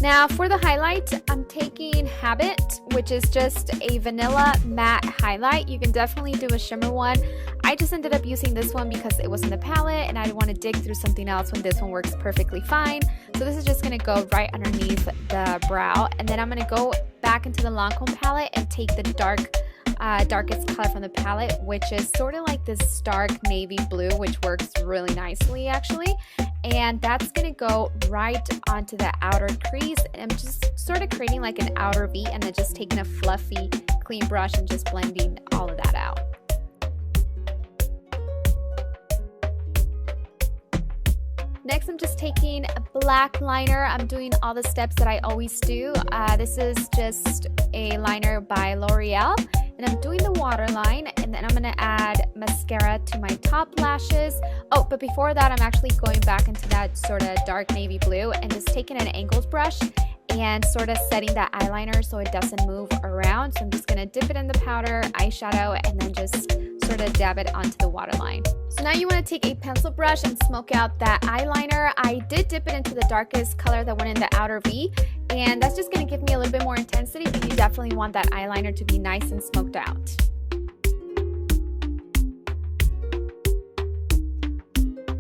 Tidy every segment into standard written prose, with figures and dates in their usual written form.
Now for the highlight, I'm taking Habit, which is just a vanilla matte highlight. You can definitely do a shimmer one. I just ended up using this one because it was in the palette and I didn't want to dig through something else when this one works perfectly fine. So this is just going to go right underneath the brow, and then I'm going to go back into the Lancome palette and take the darkest color from the palette, which is sort of like this stark navy blue, which works really nicely actually. And that's going to go right onto the outer crease, and I'm just sort of creating like an outer V and then just taking a fluffy clean brush and just blending all of that out. Next, I'm just taking a black liner. I'm doing all the steps that I always do. This is just a liner by L'Oreal, and I'm doing the waterline, and then I'm going to add mascara to my top lashes. Oh, but before that, I'm actually going back into that sort of dark navy blue and just taking an angles brush and sort of setting that eyeliner so it doesn't move around. So I'm just going to dip it in the powder, eyeshadow, and then just sort of dab it onto the waterline. So now you want to take a pencil brush and smoke out that eyeliner. I did dip it into the darkest color that went in the outer V, and that's just going to give me a little bit more intensity, but you definitely want that eyeliner to be nice and smoked out.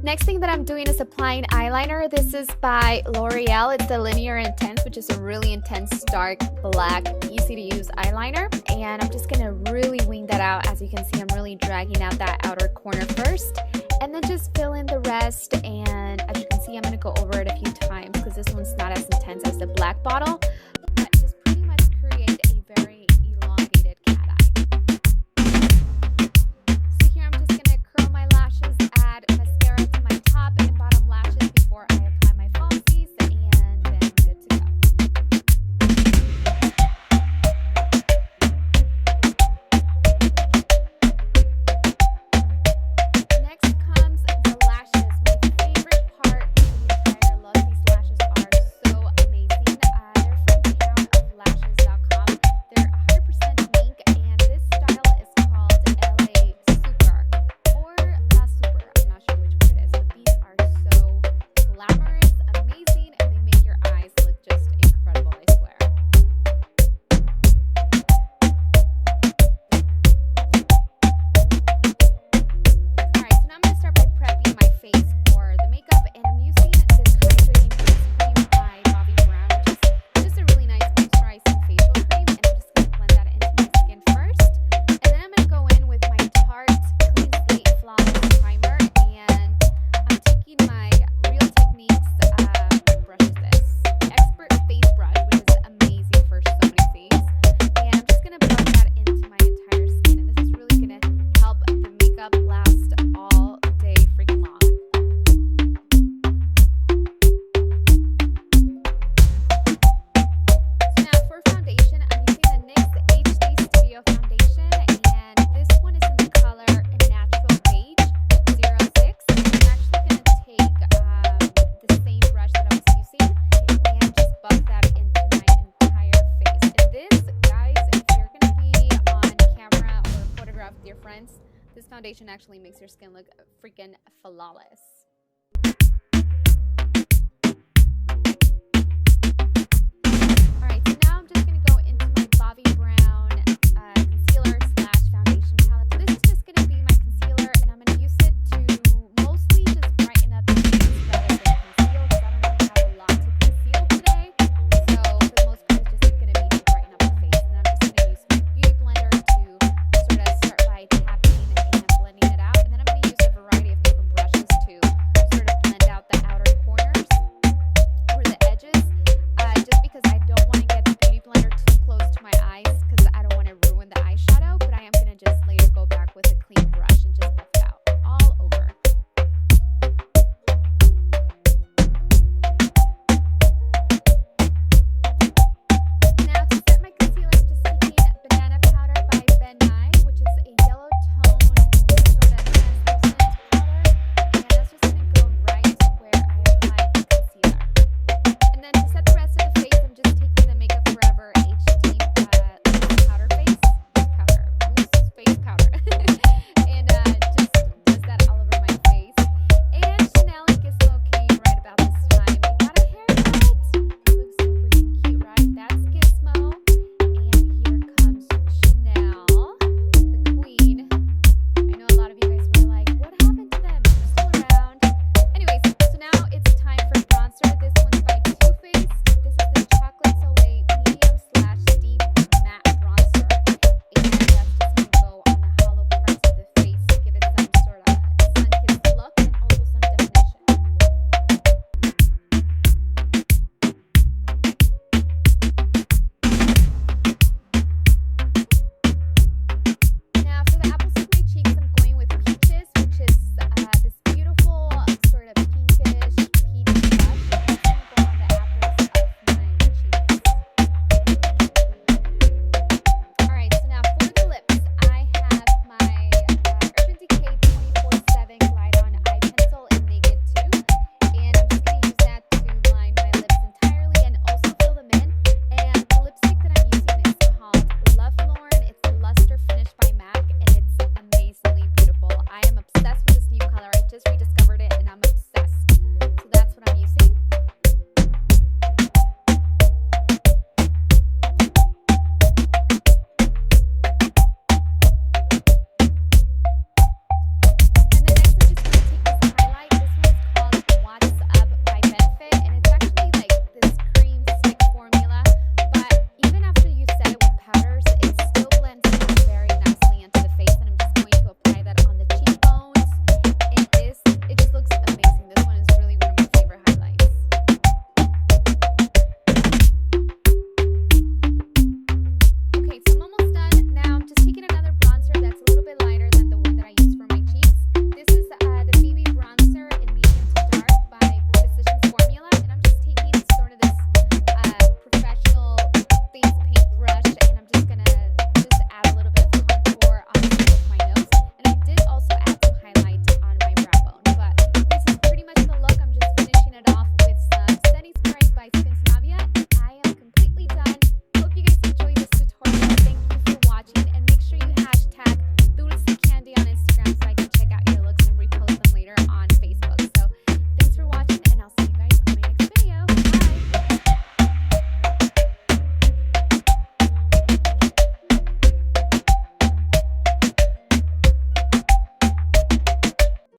Next thing that I'm doing is applying eyeliner. This is by L'Oreal. It's the Linear Intense, which is a really intense, dark, black, easy to use eyeliner. And I'm just going to really wing that out. As you can see, I'm really dragging out that outer corner first. And then just fill in the rest. And as you can see, I'm going to go over it a few times because this one's not as intense as the black bottle. But just pretty much create a very elongated cat eye. So here I'm just going to curl my lashes, add mascara to my top and bottom lashes before I apply my falsies, and then good to go. Next comes the lashes, my favorite part of the entire look. These lashes are so amazing. They're from countoflashes.com. They're 100% mink, and this style is called LA Super or La Super. I'm not sure which one it is, but these are so glamorous, amazing, and they make your eyes look just incredible, I swear. Alright, so now I'm going to start by prepping my face for the makeup, and I'm using this hydrating face cream by Bobbi Brown, which is just a really nice moisturizing facial cream, and I'm just going to blend that into my skin first. And then I'm going to go in with my Tarte Clean Slate Flawless Primer, and I'm taking my Real Techniques brush, this Expert Face Brush, which is amazing for so many things. And I'm just going to brush that into my entire skin, and this is really going to help the makeup last all day freaking long. So now for foundation, I'm using the NYX HD Studio Foundation, and this one is in the color Natural Beige 06. I'm actually going to take the same brush that I was using and just buff that into my entire face. And this, guys, if you're going to be on camera or photograph with your friends, this foundation actually makes your skin look freaking flawless. Alright, so now I'm just going to go into my Bobbi Brown concealer slash foundation palette. This is just going to be my concealer, and I'm going to use it to mostly just brighten up the face rather than conceal, because I don't really have a lot to conceal today. So for the most part, it's just going to be to brighten up the face. And I'm just going to use my beauty blender to sort of start by tapping and blending it out. And then I'm going to use a variety of different brushes to sort of blend out the outer corners or the edges, just because I don't want to get the beauty blender too close to my eyes because I don't want to ruin the eyeshadow, but I am going to just later go back with a clean brush and just buff it out all over. Now to set my concealer, I'm just taking Banana Powder by Ben Nye, which is a yellow tone sort of translucent powder, and that's just going to go right where I applied the concealer. And then to